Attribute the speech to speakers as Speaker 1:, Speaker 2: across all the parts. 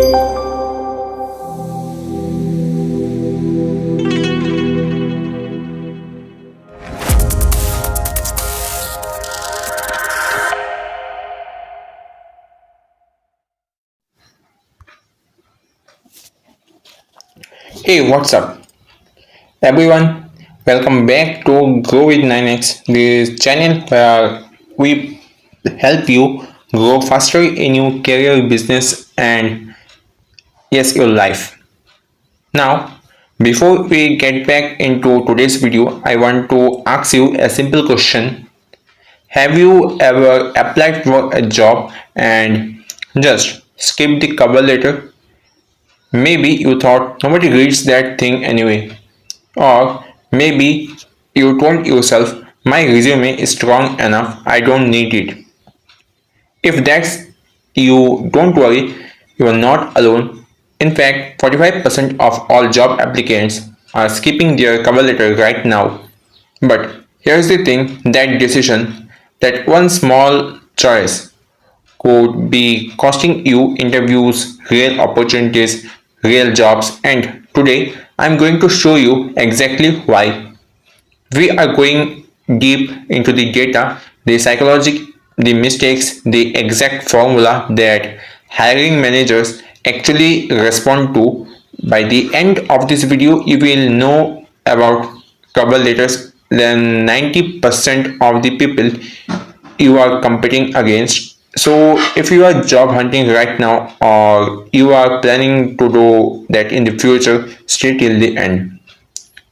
Speaker 1: Hey, what's up, everyone? Welcome back to Grow with 9x, the channel where we help you grow faster in your career, business, and yes, your life. Now, before we get back into today's video, I want to ask you a simple question. Have you ever applied for a job and just skipped the cover letter? Maybe you thought nobody reads that thing anyway. Or maybe you told yourself, my resume is strong enough, I don't need it. If that's you, don't worry, you are not alone. In fact, 45% of all job applicants are skipping their cover letter right now. But here's the thing, that decision, that one small choice, could be costing you interviews, real opportunities, real jobs, and today I'm going to show you exactly why. We are going deep into the data, the psychology, the mistakes, the exact formula that hiring managers actually respond to. By the end of this video, you will know about cover letters than 90% of the people you are competing against. So, if you are job hunting right now or you are planning to do that in the future, stay till the end.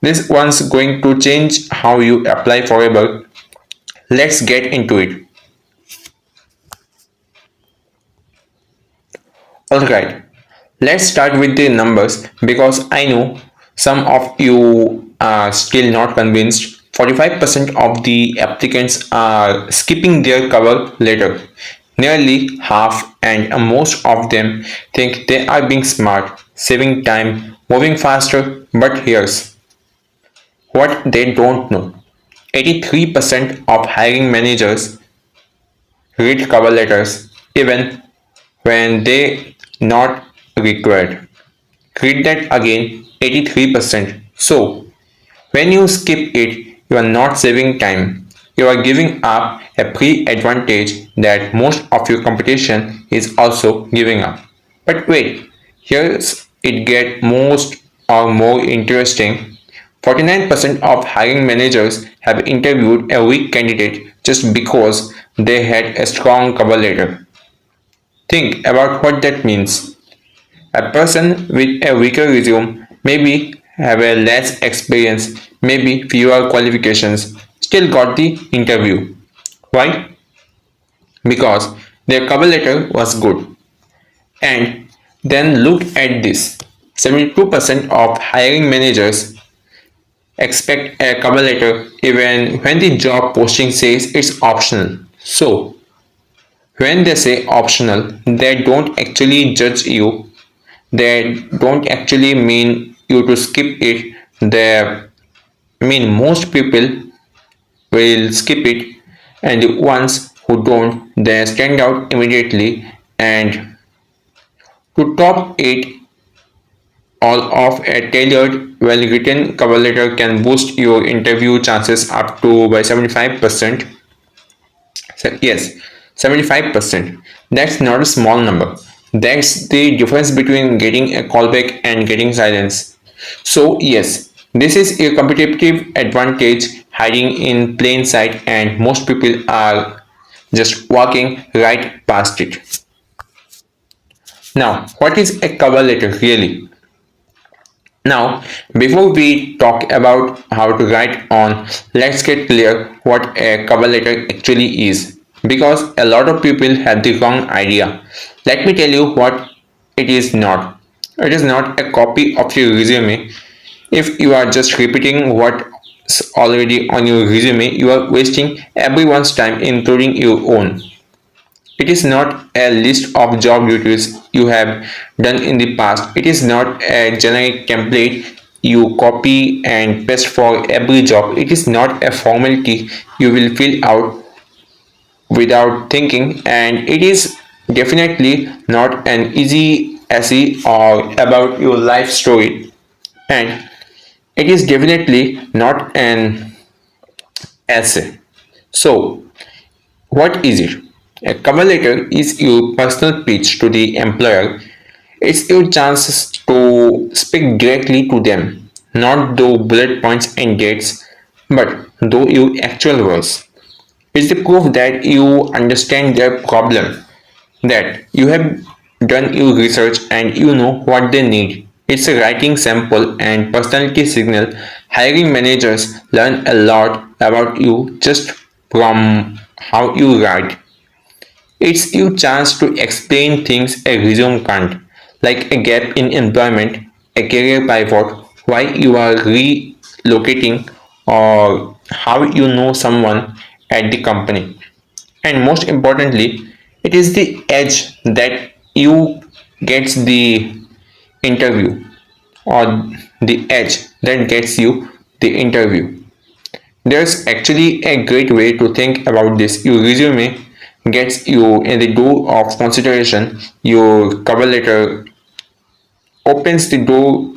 Speaker 1: This one's going to change how you apply forever. Let's get into it. Alright, let's start with the numbers because I know some of you are still not convinced. 45% of the applicants are skipping their cover letter. Nearly half, and most of them think they are being smart, saving time, moving faster. But here's what they don't know: 83% of hiring managers read cover letters even when they not required. Read that again, 83%. So when you skip it, you are not saving time. You are giving up a pre-advantage that most of your competition is also giving up. But wait, here's it get most or more interesting. 49% of hiring managers have interviewed a weak candidate just because they had a strong cover letter. Think about what that means. A person with a weaker resume, maybe have a less experience, maybe fewer qualifications, still got the interview. Why? Because their cover letter was good. And then look at this: 72% of hiring managers expect a cover letter even when the job posting says it's optional. So, when they say optional, they don't actually judge you, they don't actually mean you to skip it. They mean most people will skip it, and the ones who don't, they stand out immediately. And to top it all off, a tailored, well written cover letter can boost your interview chances up to by 75%. So, yes, 75%. That's not a small number. That's the difference between getting a callback and getting silence. So, yes, this is a competitive advantage hiding in plain sight, and most people are just walking right past it. Now, what is a cover letter really? Now, before we talk about how to write on, let's get clear what a cover letter actually is. Because a lot of people have the wrong idea. Let me tell you what it is not. It is not a copy of your resume. If you are just repeating what's already on your resume, you are wasting everyone's time, including your own. It is not a list of job duties you have done in the past. It is not a generic template you copy and paste for every job. It is not a formality you will fill out without thinking, and it is definitely not an easy essay or about your life story, and it is definitely not an essay. So, what is it? A cover letter is your personal pitch to the employer. It's your chance to speak directly to them, not through bullet points and dates, but through your actual words. It's the proof that you understand their problem, that you have done your research and you know what they need. It's a writing sample and personality signal. Hiring managers learn a lot about you just from how you write. It's your chance to explain things a resume can't, like a gap in employment, a career pivot, why you are relocating, or how you know someone at the company. And most importantly, it is the edge that you gets the interview, or the edge that gets you the interview. There's actually a great way to think about this. Your resume gets you in the door of consideration. Your cover letter opens the door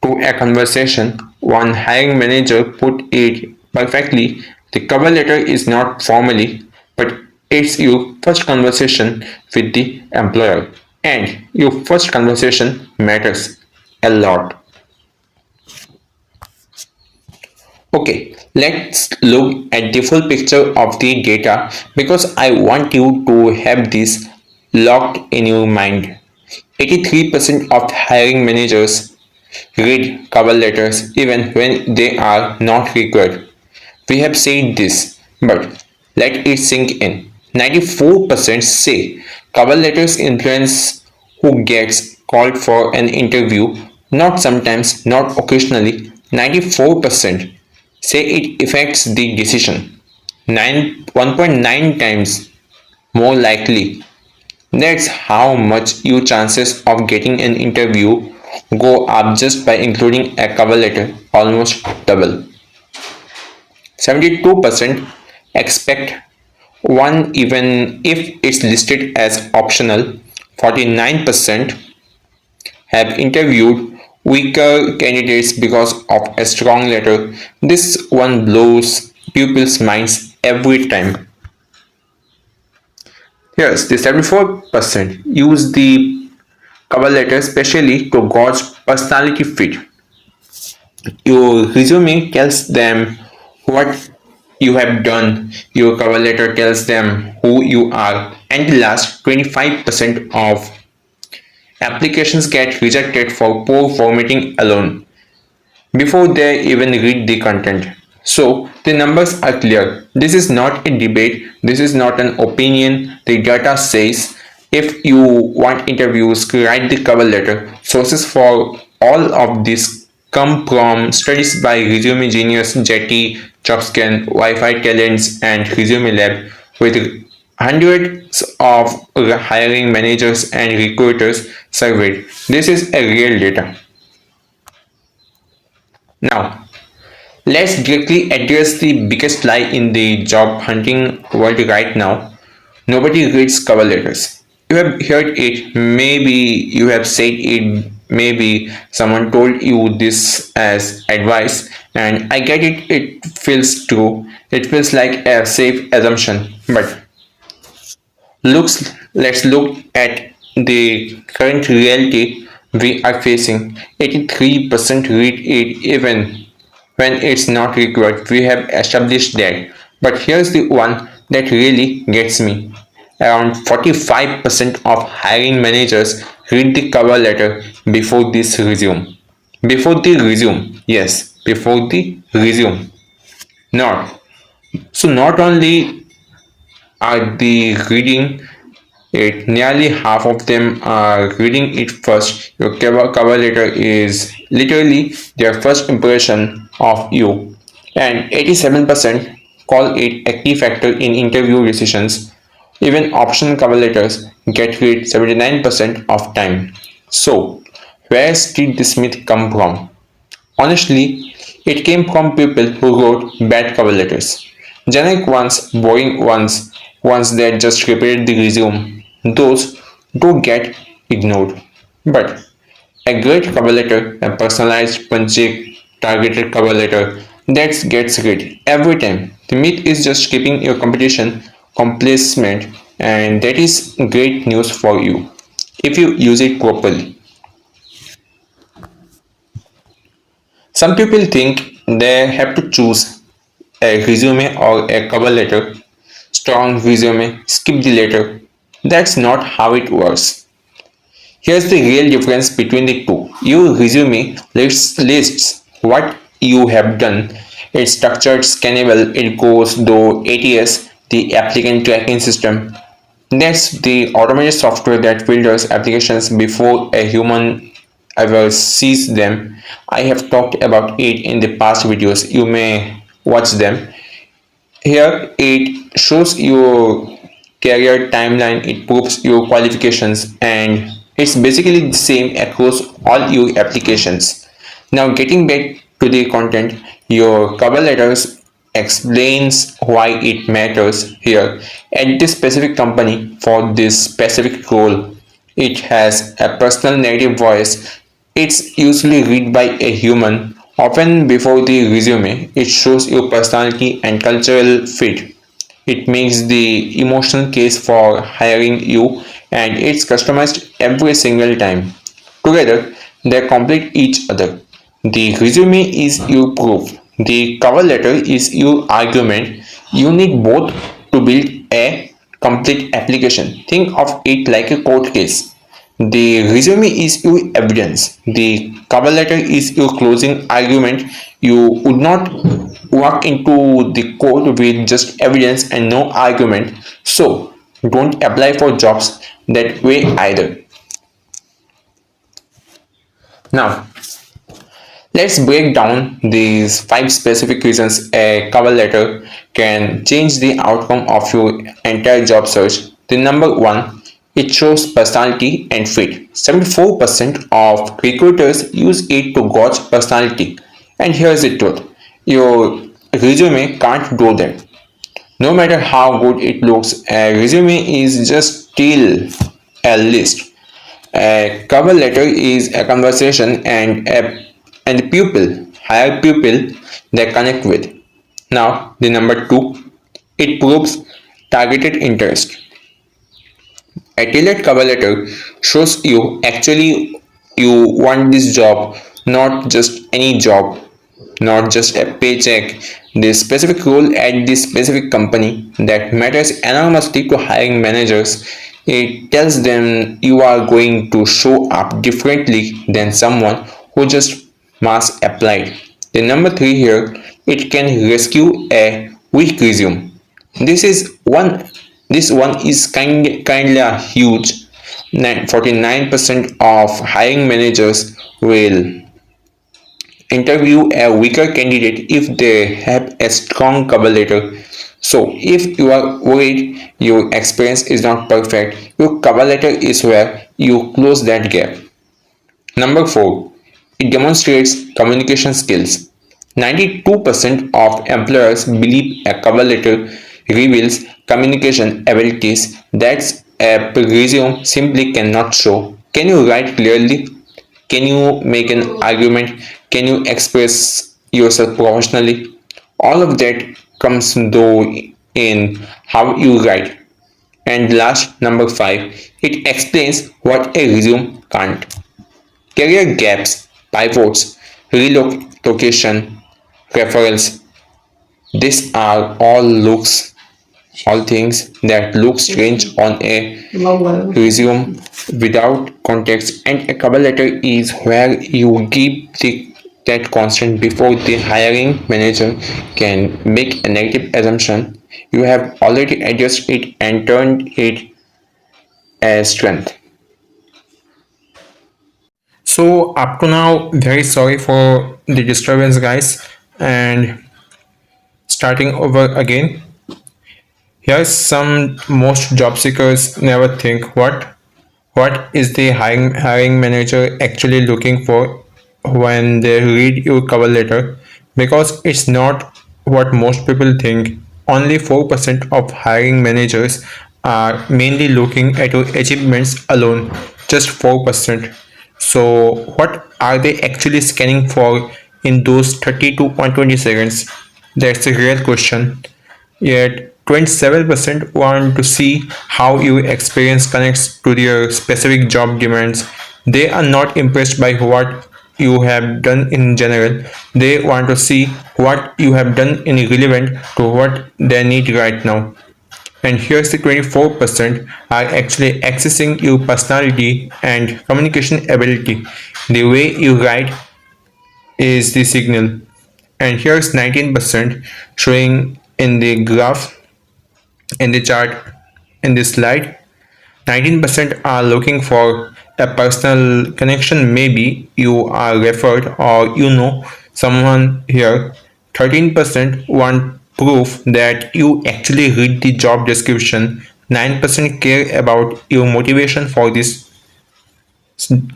Speaker 1: to a conversation. One hiring manager put it perfectly. The cover letter is not formally, but it's your first conversation with the employer. And your first conversation matters a lot. Okay, let's look at the full picture of the data because I want you to have this locked in your mind. 83% of hiring managers read cover letters even when they are not required. We have said this, but let it sink in. 94% say cover letters influence who gets called for an interview, not sometimes, not occasionally. 94% say it affects the decision. 1.9 times more likely. That's how much your chances of getting an interview go up just by including a cover letter, almost double. 72% expect one even if it's listed as optional. 49% have interviewed weaker candidates because of a strong letter. This one blows pupils' minds every time. Yes, the 74% use the cover letter specially to gauge personality fit. Your resume tells them what you have done, your cover letter tells them who you are, and the last 25% of applications get rejected for poor formatting alone before they even read the content. So the numbers are clear. This is not a debate, this is not an opinion. The data says if you want interviews, write the cover letter. Sources for all of this come from studies by Resume Genius, Jetty, Jobscan, Wi-Fi Talents, and Resume Lab with hundreds of hiring managers and recruiters surveyed. This is a real data. Now, let's directly address the biggest lie in the job hunting world right now. Nobody reads cover letters. You have heard it, maybe you have said it, maybe someone told you this as advice, and I get it, it feels true. It feels like a safe assumption. But let's look at the current reality we are facing. 83% read it even when it's not required. We have established that. But here's the one that really gets me. Around 45% of hiring managers read the cover letter before this resume. Before the resume. Yes, before the resume. Not. So not only are the reading it, nearly half of them are reading it first. Your cover letter is literally their first impression of you, and 87% call it a key factor in interview decisions. Even optional cover letters get read 79% of time. So, where did this myth come from? Honestly, it came from people who wrote bad cover letters. Generic ones, boring ones, ones that just repeated the resume. Those do get ignored. But a great cover letter, a personalized, punchy, targeted cover letter that gets read every time. The myth is just keeping your competition complacent, and that is great news for you if you use it properly. Some people think they have to choose a resume or a cover letter. Strong resume, skip the letter. That's not how it works. Here's the real difference between the two. Your resume lists what you have done. It's structured, scannable, it goes through ATS, the applicant tracking system. That's the automated software that filters applications before a human ever sees them. I have talked about it in the past videos. You may watch them. Here it shows your career timeline, it proves your qualifications, and it's basically the same across all your applications. Now getting back to the content, your cover letters explains why it matters here at this specific company for this specific role. It has a personal narrative voice. It's usually read by a human. Often before the resume, it shows your personality and cultural fit. It makes the emotional case for hiring you, and it's customized every single time. Together, they complete each other. The resume is your proof. The cover letter is your argument. You need both to build a complete application. Think of it like a court case. The resume is your evidence. The cover letter is your closing argument. You would not walk into the court with just evidence and no argument. So don't apply for jobs that way either. Now, let's break down these 5 specific reasons a cover letter can change the outcome of your entire job search. The number one, it shows personality and fit. 74% of recruiters use it to gauge personality. And here's the truth, your resume can't do that. No matter how good it looks, a resume is just still a list. A cover letter is a conversation and pupil, higher pupil they connect with. Now, the number two, it proves targeted interest. A tailored cover letter shows you actually you want this job, not just any job, not just a paycheck. The specific role at this specific company that matters enormously to hiring managers. It tells them you are going to show up differently than someone who just mass applied. The number three here, it can rescue a weak resume. This is one this one is kinda huge. 49% of hiring managers will interview a weaker candidate if they have a strong cover letter. So, if you are worried your experience is not perfect, your cover letter is where you close that gap. Number 4. It demonstrates communication skills. 92% of employers believe a cover letter reveals communication abilities that a resume simply cannot show. Can you write clearly? Can you make an argument? Can you express yourself professionally? All of that comes though in how you write. And last, number 5, it explains what a resume can't. Career gaps, pivots, relocation, referrals. These are all things that look strange on a resume without context, and a cover letter is where you give that constant before the hiring manager can make a negative assumption. You have already addressed it and turned it as strength. So up to now, very sorry for the disturbance, guys, and starting over again. Here's some most job seekers never think what is the hiring manager actually looking for when they read your cover letter, because it's not what most people think. Only 4% of hiring managers are mainly looking at your achievements alone. just 4%. So, what are they actually scanning for in those 30 to 120 seconds? That's a real question. Yet, 27% want to see how your experience connects to their specific job demands. They are not impressed by what you have done in general. They want to see what you have done in relevant to what they need right now. And here's the 24% are actually accessing your personality and communication ability. The way you write is the signal. And here's 19% showing in the graph, in the chart, in this slide. 19% are looking for a personal connection. Maybe you are referred or you know someone here. 13% want proof that you actually read the job description. 9% care about your motivation for this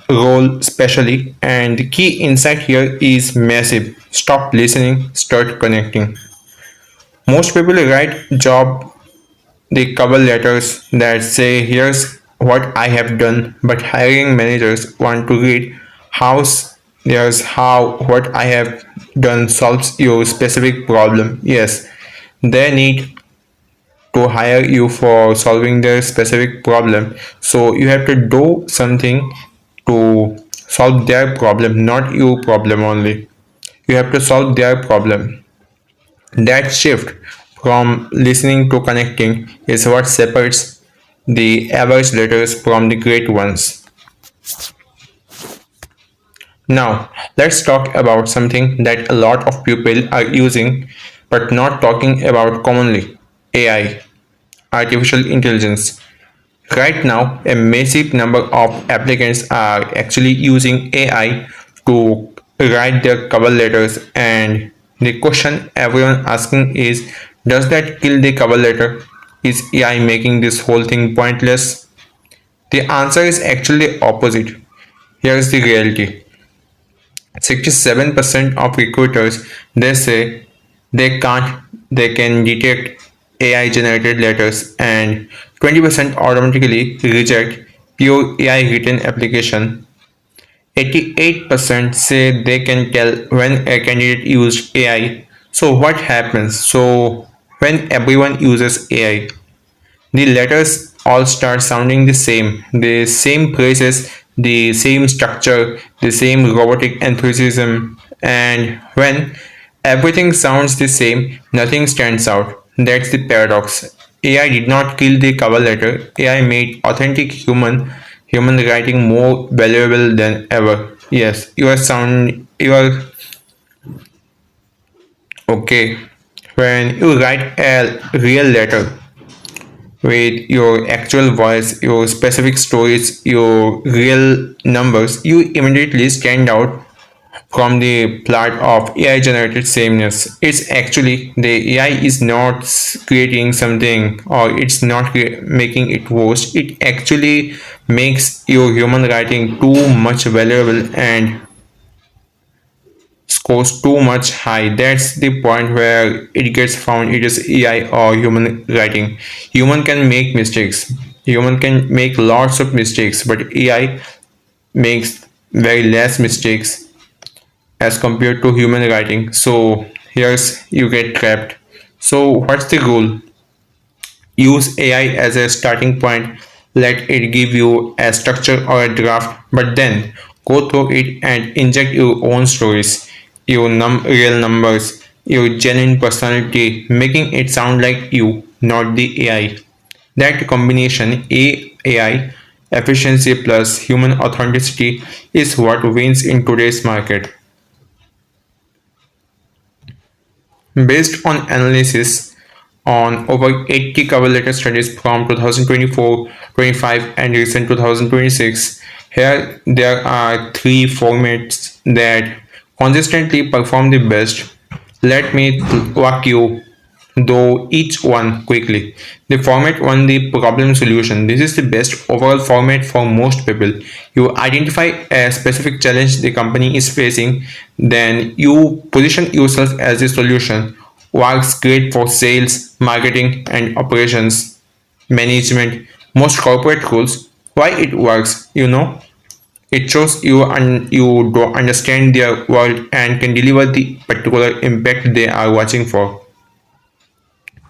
Speaker 1: role especially, and the key insight here is massive. Stop listening, start connecting. Most people write job the cover letters that say here's what I have done, but hiring managers want to read how's here's how what I have done solves your specific problem. Yes, they need to hire you for solving their specific problem. So you have to do something to solve their problem, not your problem only. You have to solve their problem. That shift from listening to connecting is what separates the average letters from the great ones. Now, let's talk about something that a lot of people are using but not talking about commonly: AI, artificial intelligence. Right now, a massive number of applicants are actually using AI to write their cover letters, and the question everyone asking is, does that kill the cover letter? Is AI making this whole thing pointless? The answer is actually opposite. Here's the reality. 67% of recruiters they say they can detect AI generated letters, and 20% automatically reject pure AI written application. 88% say they can tell when a candidate used AI. So what happens? So when everyone uses AI, the letters all start sounding the same phrases, the same structure, the same robotic enthusiasm, and when everything sounds the same, nothing stands out. That's the paradox. AI did not kill the cover letter. AI made authentic human writing more valuable than ever. Yes, you are okay. When you write a real letter with your actual voice, your specific stories, your real numbers, you immediately stand out from the plot of AI generated sameness. It's actually the AI is not creating something or it's not making it worse. It actually makes your human writing too much valuable and scores too much high. That's the point where it gets found it is AI or human writing. Human can make mistakes. Human can make lots of mistakes, but AI makes very less mistakes as compared to human writing. So here's you get trapped. So what's the rule? Use AI as a starting point, let it give you a structure or a draft, but then go through it and inject your own stories, your real numbers, your genuine personality, making it sound like you, not the AI. That combination, AI efficiency plus human authenticity, is what wins in today's market. Based on analysis on over 80 cover letter studies from 2024, 25, and recent 2026, here there are three formats that consistently perform the best. Let me walk you though each one quickly. The format one, the problem solution. This is the best overall format for most people. You identify a specific challenge the company is facing, then you position yourself as a solution. Works great for sales, marketing, and operations management. Most corporate roles Why it works, it shows you do understand their world and can deliver the particular impact they are watching for.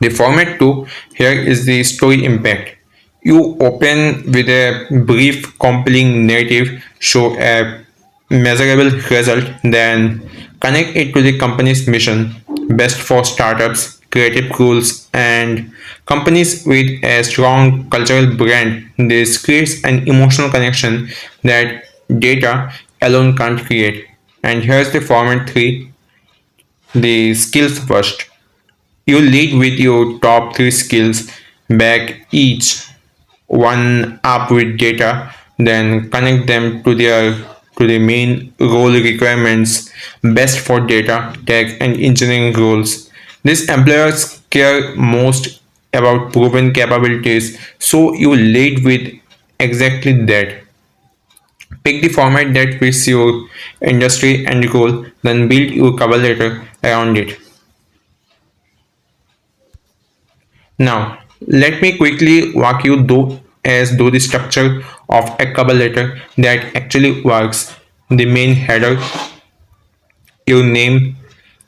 Speaker 1: The format 2 here is the story impact. You open with a brief, compelling narrative, show a measurable result, then connect it to the company's mission, best for startups, creative tools, and companies with a strong cultural brand. This creates an emotional connection that data alone can't create. And here's the format 3, the skills first. You lead with your top three skills, back each one up with data, then connect them to the main role requirements best for data, tech, and engineering roles. These employers care most about proven capabilities, so you lead with exactly that. Pick the format that fits your industry and goal, then build your cover letter around it. Now, let me quickly walk you through the structure of a cover letter that actually works. The main header, your name,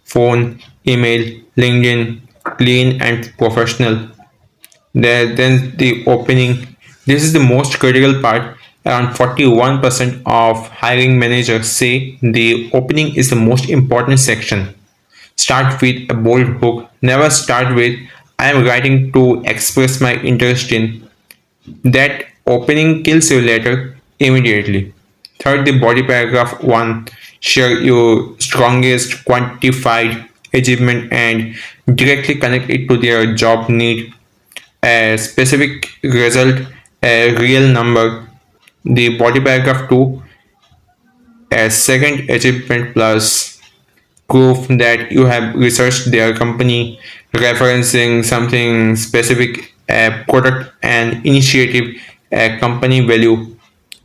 Speaker 1: phone, email, LinkedIn, clean and professional. Then the opening. This is the most critical part. Around 41% of hiring managers say the opening is the most important section. Start with a bold hook. Never start with I am writing to express my interest in. That opening kills your letter immediately. Third, the body paragraph 1. Share your strongest quantified achievement and directly connect it to their job need. A specific result, a real number. The body paragraph 2. A second achievement plus proof that you have researched their company, referencing something specific, a product, an initiative, a company value,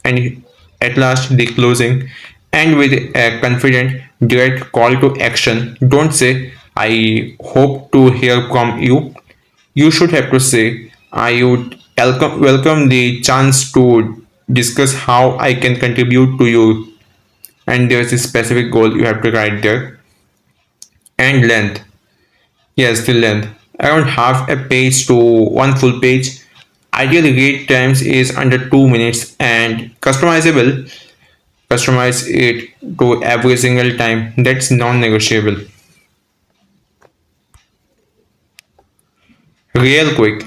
Speaker 1: and at last the closing. And with a confident, direct call to action. Don't say, I hope to hear from you. You should have to say, I would welcome the chance to discuss how I can contribute to you. And there's a specific goal you have to write there. And length. Yes, the length. Around half a page to one full page. Ideal read times is under 2 minutes and customizable. Customize it to every single time. That's non-negotiable. Real quick,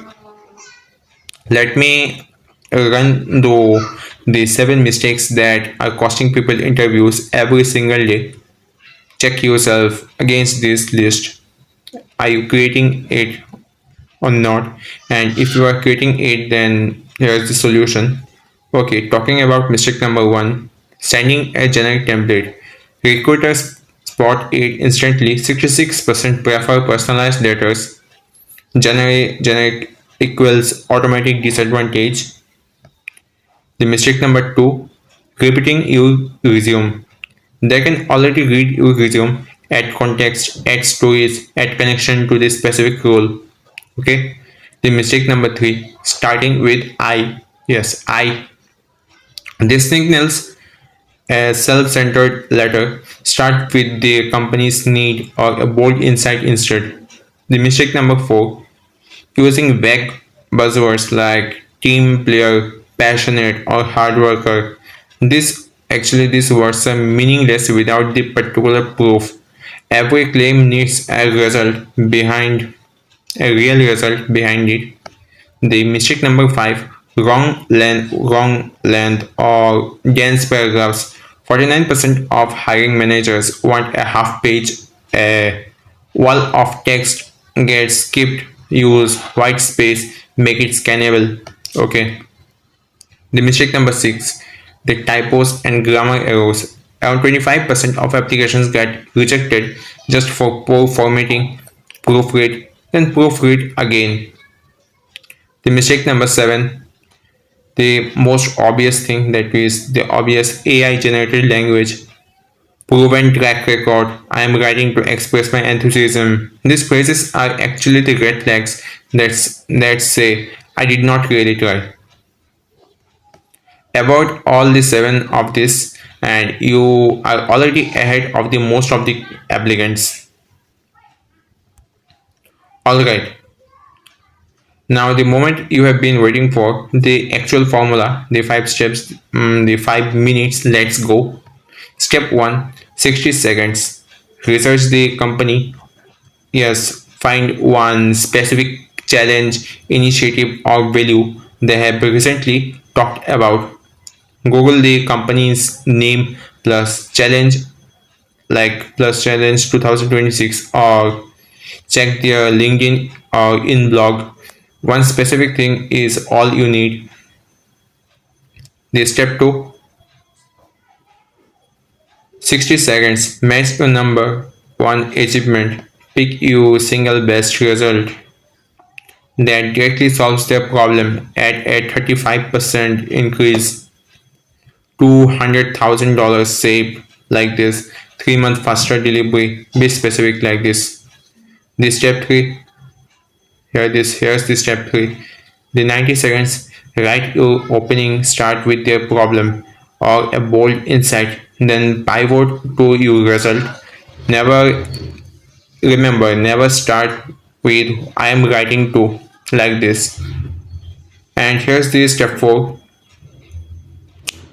Speaker 1: let me run through the 7 mistakes that are costing people interviews every single day. Check yourself against this list. Are you creating it or not? And if you are creating it, then here's the solution. Okay, talking about mistake number 1, sending a generic template. Recruiters spot it instantly. 66% prefer personalized letters. Generic equals automatic disadvantage. The mistake number 2, repeating your resume. They can already read your resume, add context, add stories, add connection to the specific role. Okay. The mistake number 3, starting with I. Yes, I. This signals a self-centered letter. Start with the company's need or a bold insight instead. The mistake number 4, using vague buzzwords like team player, passionate, or hard worker. These words are meaningless without the particular proof. Every claim needs a real result behind it. The mistake number 5, wrong length or dense paragraphs. 49% of hiring managers want a half page, a wall of text gets skipped, use white space, make it scannable. Okay. The mistake number 6, the typos and grammar errors. Around 25% of applications get rejected just for poor formatting. Proofread, then proofread again. The mistake number 7, the most obvious thing, that is the obvious AI generated language. Proven track record. I am writing to express my enthusiasm. These phrases are actually the red flags that say I did not really try. Avoid all the seven of this and you are already ahead of the most of the applicants. Alright, now the moment you have been waiting for, the actual formula, the 5 steps, the 5 minutes, let's go. Step 1, 60 seconds. Research the company. Yes, find one specific challenge, initiative, or value they have recently talked about. Google the company's name plus challenge, like plus challenge 2026, or check their LinkedIn or in blog. One specific thing is all you need. The step 2, 60 seconds. Match your number one achievement. Pick your single best result that directly solves their problem at a 35% increase, $200,000 saved like this, 3 month faster delivery. Be specific like this. The step 3, here's the step 3. The 90 seconds, write your opening, start with their problem or a bold insight, then pivot to your result. Never never start with I am writing to like this. And here's the step 4,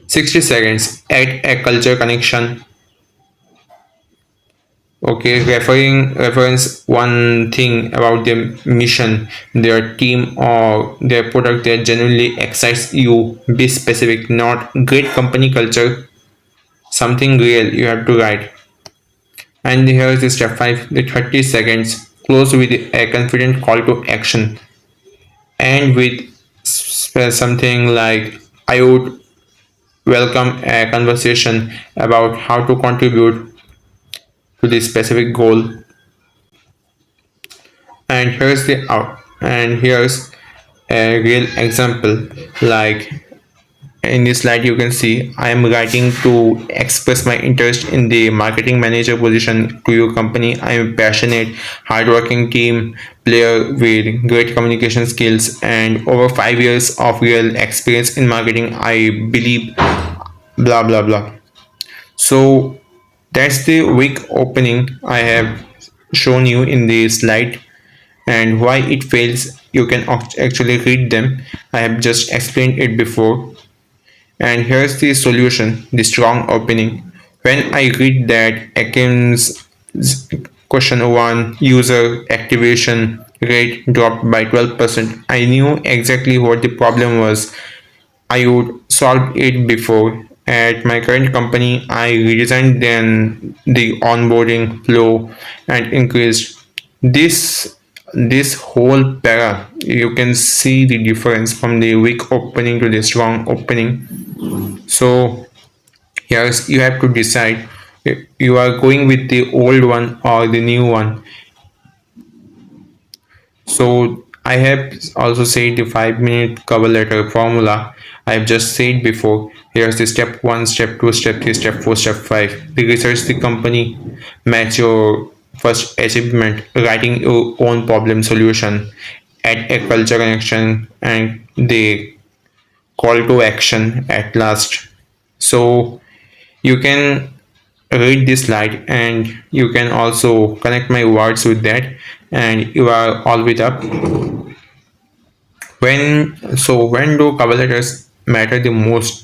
Speaker 1: 60 seconds, add a culture connection. Okay, reference one thing about their mission, their team, or their product that genuinely excites you. Be specific, not great company culture, something real you have to write. And here's the step 5, the 30 seconds. Close with a confident call to action. And with something like I would welcome a conversation about how to contribute to this specific goal. And here's a real example. Like in this slide you can see I am writing to express my interest in the marketing manager position to your company. I am passionate, hardworking team player with great communication skills and over 5 years of real experience in marketing. I believe blah blah blah. So that's the weak opening I have shown you in the slide, and why it fails you can actually read them. I have just explained it before. And here's the solution, the strong opening. When I read that Atkins question 1 user activation rate dropped by 12%, I knew exactly what the problem was. I would solve it before. At my current company, I redesigned then the onboarding flow and increased this whole para. You can see the difference from the weak opening to the strong opening. So yes, you have to decide if you are going with the old one or the new one. So I have also said the 5 minute cover letter formula. I have just said before. Here's the step 1, step 2, step 3, step 4, step 5. The research the company, match your first achievement, writing your own problem solution, add a culture connection, and the call to action at last. So you can read this slide and you can also connect my words with that, and you are all with up. When do cover letters matter the most?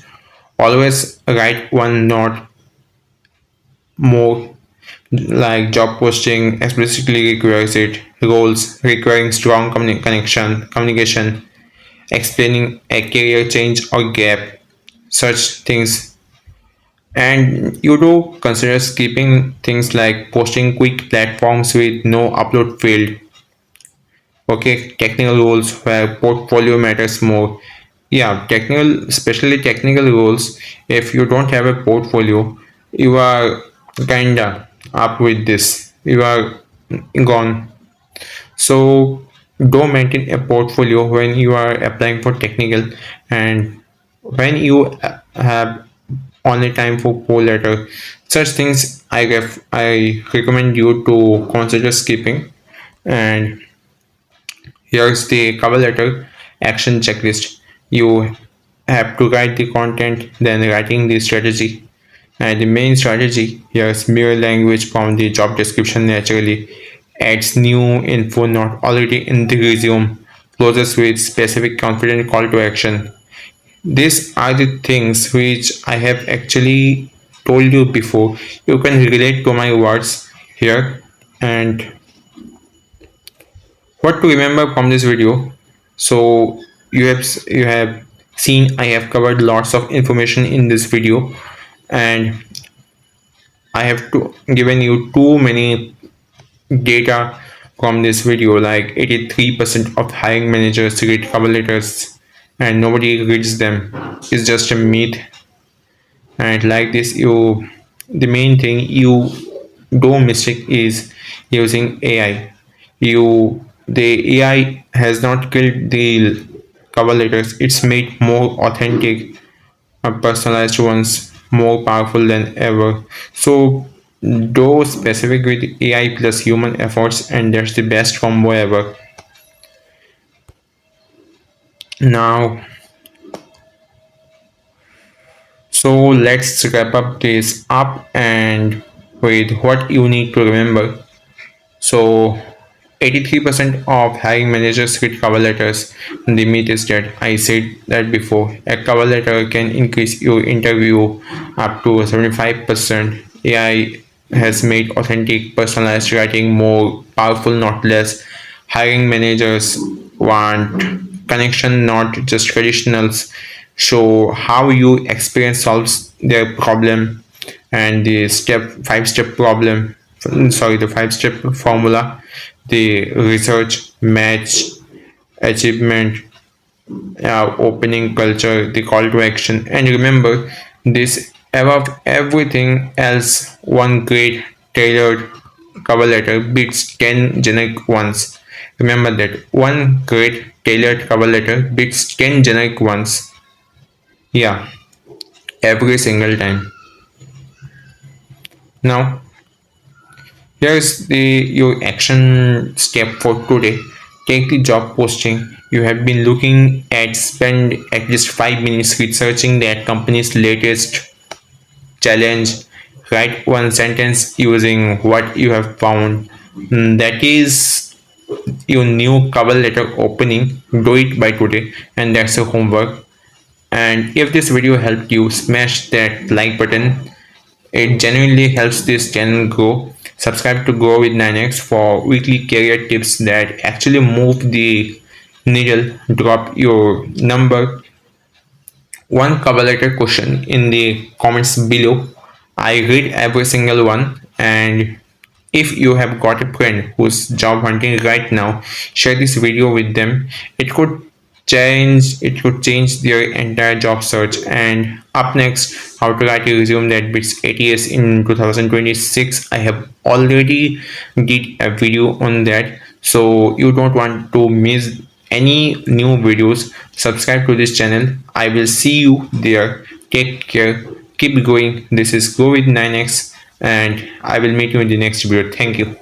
Speaker 1: Always write one, not more. Like job posting explicitly requires it, roles requiring strong communication, explaining a career change or gap, such things. And you do consider skipping things like posting quick platforms with no upload field. Okay, technical roles where portfolio matters more. Yeah, technical, especially technical roles. If you don't have a portfolio, you are kinda up with this. You are gone. So don't maintain a portfolio when you are applying for technical, and when you have only time for poll letter, such things I recommend you to consider skipping. And here's the cover letter action checklist. You have to write the content, then writing the strategy. And the main strategy here is mirror language from the job description naturally, adds new info not already in the resume, closes with specific confident call to action. These are the things which I have actually told you before. You can relate to my words here. And what to remember from this video. So you have seen I have covered lots of information in this video, and I have given you too many data from this video, like 83% of hiring managers read cover letters and nobody reads them. It's just a myth. And like this, the main thing you do mistake is using AI. The AI has not killed the cover letters, it's made more authentic, personalized ones more powerful than ever. So do specific with AI plus human efforts, and that's the best combo ever. Now, so let's wrap up this up and with what you need to remember. So 83% of hiring managers read cover letters. The myth is that I said that before. A cover letter can increase your interview up to 75%. AI has made authentic, personalized writing more powerful, not less. Hiring managers want connection, not just traditionals. Show how you experience solves their problem, and the five-step problem, sorry, the five-step formula, the research, match, achievement, opening culture, the call to action. And remember this, above everything else, one great tailored cover letter beats 10 generic ones. Remember that one great tailored cover letter beats 10 generic ones. Yeah, every single time. Now, here's the your action step for today. Take the job posting you have been looking at, spend at least 5 minutes researching that company's latest challenge. Write one sentence using what you have found. That is your new cover letter opening. Do it by today, and that's your homework. And if this video helped you, smash that like button. It genuinely helps this channel grow. Subscribe to Grow with 9x for weekly career tips that actually move the needle. Drop your number one cover letter question in the comments below. I read every single one, and if you have got a friend who's job hunting right now, share this video with them. It could change their entire job search. And up next, how to write a resume that beats ATS in 2026. I have already did a video on that, so you don't want to miss any new videos. Subscribe to this channel. I will see you there. Take care, keep going. This is Go with 9x, and I will meet you in the next video. Thank you.